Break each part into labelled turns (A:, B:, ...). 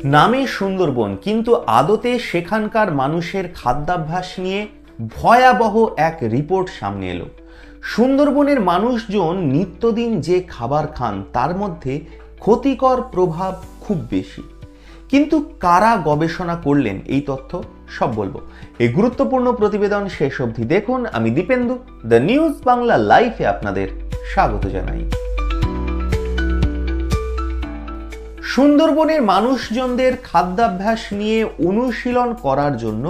A: নামে সুন্দরবন, কিন্তু আদতে সেখানকার মানুষের খাদ্যাভ্যাস নিয়ে ভয়াবহ এক রিপোর্ট সামনে এলো। সুন্দরবনের মানুষজন নিত্যদিন যে খাবার খান তার মধ্যে ক্ষতিকর প্রভাব খুব বেশি। কিন্তু কারা গবেষণা করলেন এই তথ্য, সব বলবো এই গুরুত্বপূর্ণ প্রতিবেদন শেষ অবধি দেখুন। আমি দীপেন্দু, দ্য নিউজ বাংলা লাইভে আপনাদের স্বাগত জানাই। সুন্দরবনের মানুষজনদের খাদ্যাভ্যাস নিয়ে অনুশীলন করার জন্য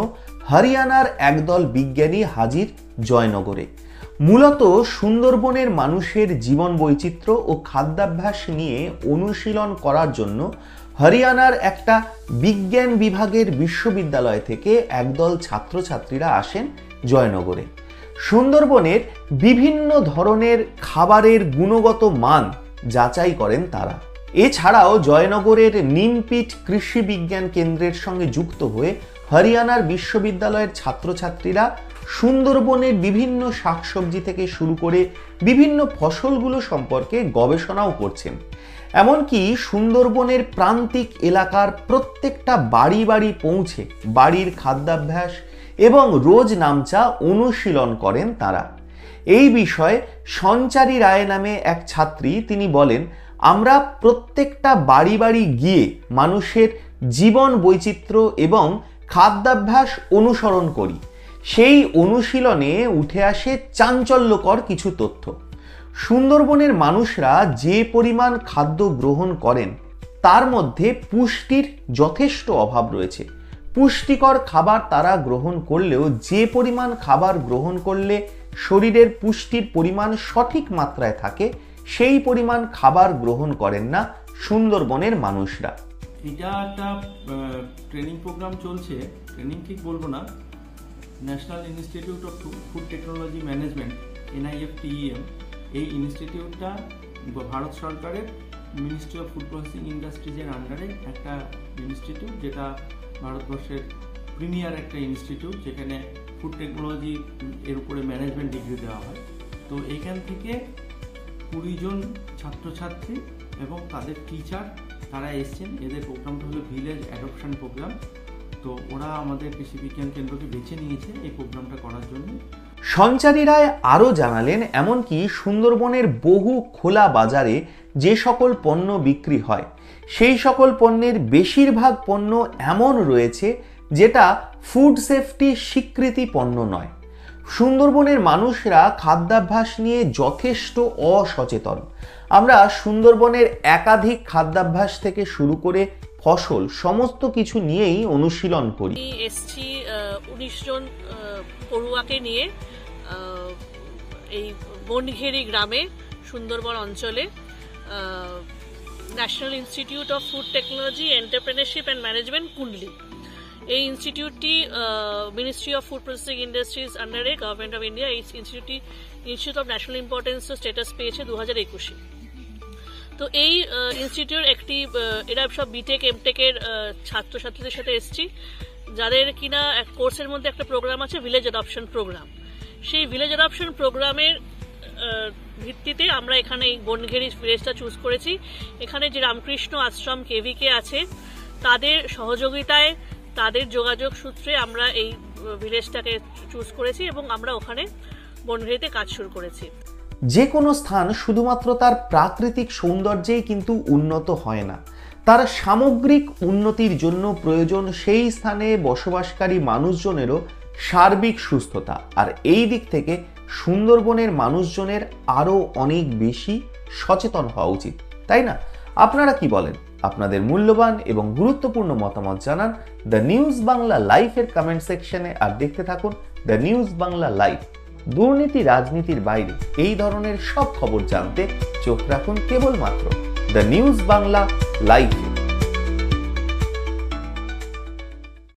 A: হরিয়ানার একদল বিজ্ঞানী হাজির জয়নগরে। মূলত সুন্দরবনের মানুষের জীবন বৈচিত্র্য ও খাদ্যাভ্যাস নিয়ে অনুশীলন করার জন্য হরিয়ানার একটা বিজ্ঞান বিভাগের বিশ্ববিদ্যালয় থেকে একদল ছাত্রছাত্রীরা আসেন জয়নগরে। সুন্দরবনের বিভিন্ন ধরনের খাবারের গুণগত মান যাচাই করেন তারা। এছাড়াও জয়নগরের নিমপিট কৃষি বিজ্ঞান কেন্দ্রের সঙ্গে যুক্ত হয়ে হরিয়ানার বিশ্ববিদ্যালয়ের ছাত্রছাত্রীরা সুন্দরবনের বিভিন্ন শাকসবজি থেকে শুরু করে বিভিন্ন ফসলগুলো সম্পর্কে গবেষণাও করছেন। এমনকি সুন্দরবনের প্রান্তিক এলাকার প্রত্যেকটা বাড়ি বাড়ি পৌঁছে বাড়ির খাদ্যাভ্যাস এবং রোজ নামচা অনুশীলন করেন তারা। এই বিষয়ে সঞ্চারী রায় নামে এক ছাত্রী, তিনি বলেন, আমরা প্রত্যেকটা বাড়ি বাড়ি গিয়ে মানুষের জীবন বৈচিত্র্য এবং খাদ্যাভ্যাস অনুসরণ করি। সেই অনুশীলনে উঠে আসে চাঞ্চল্যকর কিছু তথ্য। সুন্দরবনের মানুষরা যে পরিমাণ খাদ্য গ্রহণ করেন তার মধ্যে পুষ্টির যথেষ্ট অভাব রয়েছে। পুষ্টিকর খাবার তারা গ্রহণ করলেও যে পরিমাণ খাবার গ্রহণ করলে শরীরের পুষ্টির পরিমাণ সঠিক মাত্রায় থাকে সেই পরিমাণ খাবার গ্রহণ করেন না সুন্দরবনের মানুষরা।
B: এটা একটা ট্রেনিং প্রোগ্রাম চলছে, ট্রেনিং ঠিক বলবো না, national institute of food technology management NIFTEM, এই ইনস্টিটিউটটা ভারত সরকারের মিনিস্ট্রি অফ ফুড প্রসেসিং ইন্ডাস্ট্রিজের আন্ডারে একটা ইনস্টিটিউট, যেটা ভারতবর্ষের প্রিমিয়ার একটা ইনস্টিটিউট, যেখানে ফুড টেকনোলজি এর উপরে ম্যানেজমেন্ট ডিগ্রি দেওয়া হয়। তো এইখান থেকে 20 জন ছাত্রছাত্রী এবং তাদের টিচার তারা এসছেন। এদের প্রোগ্রামটা হলো ভিলেজ অ্যাডপশন প্রোগ্রাম। তো ওরা আমাদের কৃষি বিজ্ঞান কেন্দ্রকে বেছে নিয়েছে এই প্রোগ্রামটা করার জন্য।
A: সঞ্চারী রায় আরও জানালেন, এমনকি সুন্দরবনের বহু খোলা বাজারে যে সকল পণ্য বিক্রি হয় সেই সকল পণ্যের বেশিরভাগ পণ্য এমন রয়েছে যেটা ফুড সেফটি স্বীকৃতি পণ্য নয়। সুন্দরবনের মানুষরা খাদ্যাভ্যাস নিয়ে যথেষ্ট অসচেতন। আমরা সুন্দরবনের একাধিক খাদ্যাভ্যাস থেকে শুরু করে ফসল সমস্ত কিছু নিয়েই অনুশীলন করি।
C: এসছি 19 জন পড়ুয়াকে নিয়ে এই বনঘেরি গ্রামে সুন্দরবন অঞ্চলে national institute of food technology entrepreneurship and management Kundli, এই ইনস্টিটিউটটি ministry of food processing industries আন্ডারে গভর্নমেন্ট অফ ইন্ডিয়া। এই institute of national importance status পেয়েছে 2021। তো এই ইনস্টিটিউট একটি, এরা সব বিটেক এমটেকের ছাত্রছাত্রীদের সাথে এসছি, যাদের কিনা এক কোর্সের মধ্যে একটা প্রোগ্রাম আছে ভিলেজ অ্যাডপশন প্রোগ্রাম। সেই ভিলেজ অ্যাডপশন প্রোগ্রামের ভিত্তিতে আমরা এখানে এই বনঘেরি ভিলেজটা চুজ করেছি। এখানে যে রামকৃষ্ণ আশ্রম KVK আছে তাদের সহযোগিতায়, তাদের যোগাযোগ সূত্রে আমরা এই ভিলেজটাকে চুজ করেছি এবং আমরা ওখানে বনঘেরিতে কাজ শুরু করেছি।
A: যে কোনো স্থান শুধুমাত্র তার প্রাকৃতিক সৌন্দর্যেই কিন্তু উন্নত হয় না, তার সামগ্রিক উন্নতির জন্য প্রয়োজন সেই স্থানে বসবাসকারী মানুষজনেরও সার্বিক সুস্থতা। আর এই দিক থেকে সুন্দরবনের মানুষজনের আরও অনেক বেশি সচেতন হওয়া উচিত, তাই না? আপনারা কি বলেন? আপনাদের মূল্যবান এবং গুরুত্বপূর্ণ মতামত জানান দ্য নিউজ বাংলা লাইভের কমেন্ট সেকশনে। আর দেখতে থাকুন দ্য নিউজ বাংলা লাইভ। দুর্নীতি রাজনীতির বাইরে এই ধরনের সব খবর জানতে চোখ রাখুন কেবলমাত্র দ্য নিউজ বাংলা লাইভে।